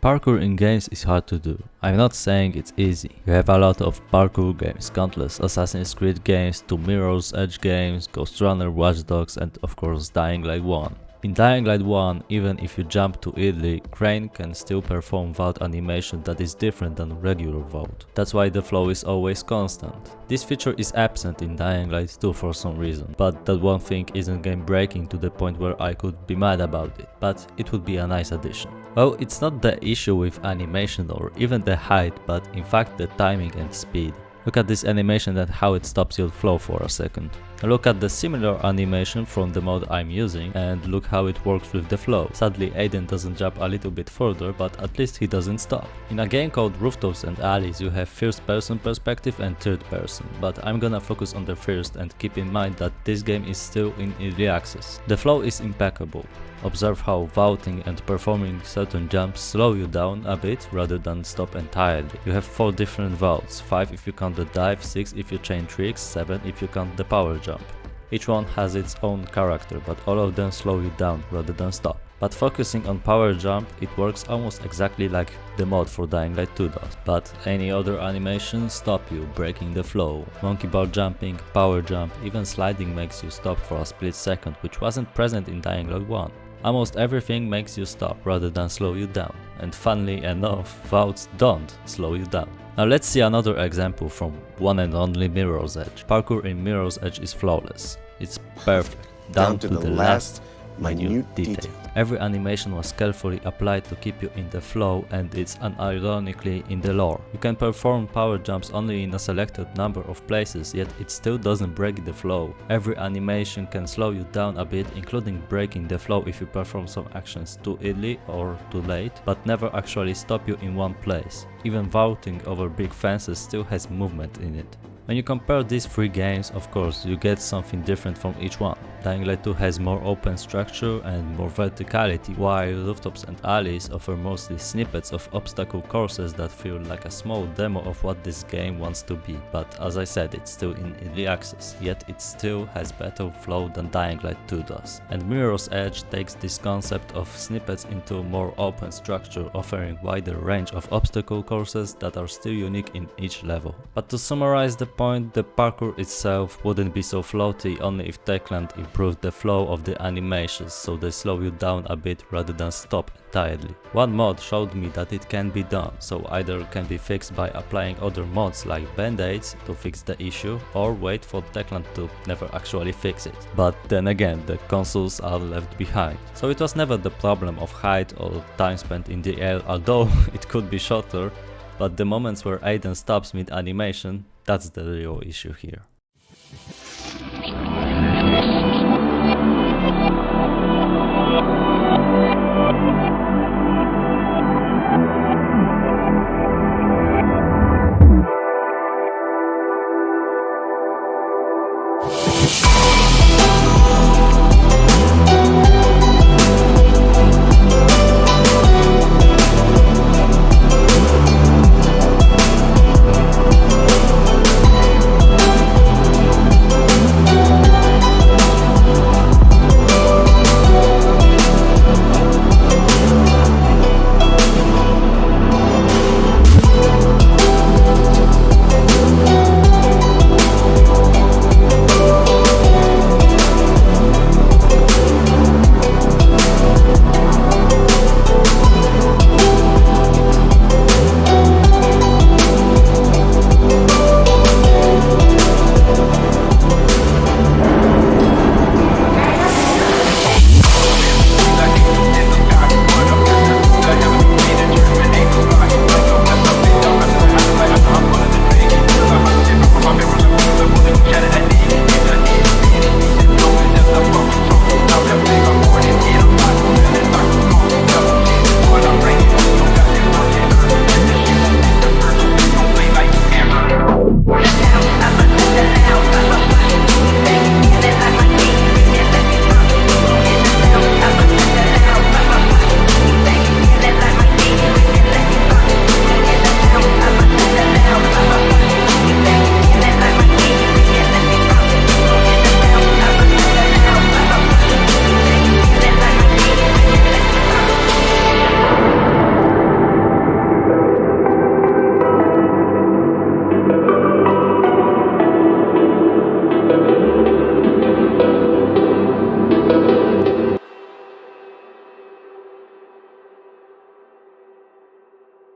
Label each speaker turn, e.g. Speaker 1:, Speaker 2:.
Speaker 1: Parkour in games is hard to do. I'm not saying it's easy. You have a lot of parkour games, countless Assassin's Creed games, 2 Mirror's Edge games, Ghost Runner, Watch Dogs, and of course Dying Light 1. In Dying Light 1, even if you jump too early, Crane can still perform vault animation that is different than regular vault. That's why the flow is always constant. This feature is absent in Dying Light 2 for some reason, but that one thing isn't game breaking to the point where I could be mad about it, but it would be a nice addition. Well, it's not the issue with animation or even the height, but in fact the timing and speed. Look at this animation and how it stops your flow for a second. Look at the similar animation from the mod I'm using and look how it works with the flow. Sadly, Aiden doesn't jump a little bit further, but at least he doesn't stop. In a game called Rooftops and Alleys you have first person perspective and third person, but I'm gonna focus on the first and keep in mind that this game is still in early access. The flow is impeccable. Observe how vaulting and performing certain jumps slow you down a bit rather than stop entirely. You have 4 different vaults, 5 if you count the dive, 6 if you chain tricks, 7 if you count the power jump. Each one has its own character, but all of them slow you down rather than stop. But focusing on power jump, it works almost exactly like the mod for Dying Light 2 does. But any other animations stop you, breaking the flow. Monkey bar jumping, power jump, even sliding makes you stop for a split second, which wasn't present in Dying Light 1. Almost everything makes you stop rather than slow you down, and funnily enough, vaults don't slow you down. Now let's see another example from one and only Mirror's Edge. Parkour in Mirror's Edge is flawless. It's perfect, down to the last minute detail. Every animation was carefully applied to keep you in the flow, and it's unironically in the lore. You can perform power jumps only in a selected number of places, yet it still doesn't break the flow. Every animation can slow you down a bit, including breaking the flow if you perform some actions too early or too late, but never actually stop you in one place. Even vaulting over big fences still has movement in it. When you compare these 3 games, of course, you get something different from each one. Dying Light 2 has more open structure and more verticality, while Rooftops and Alleys offer mostly snippets of obstacle courses that feel like a small demo of what this game wants to be. But as I said, it's still in early access, yet it still has better flow than Dying Light 2 does. And Mirror's Edge takes this concept of snippets into more open structure, offering wider range of obstacle courses that are still unique in each level. But to summarize the point, the parkour itself wouldn't be so floaty only if Techland improved the flow of the animations so they slow you down a bit rather than stop entirely. One mod showed me that it can be done, so either can be fixed by applying other mods like band-aids to fix the issue, or wait for Techland to never actually fix it. But then again, the consoles are left behind. So it was never the problem of height or time spent in the air, although it could be shorter, but the moments where Aiden stops mid-animation, that's the real issue here.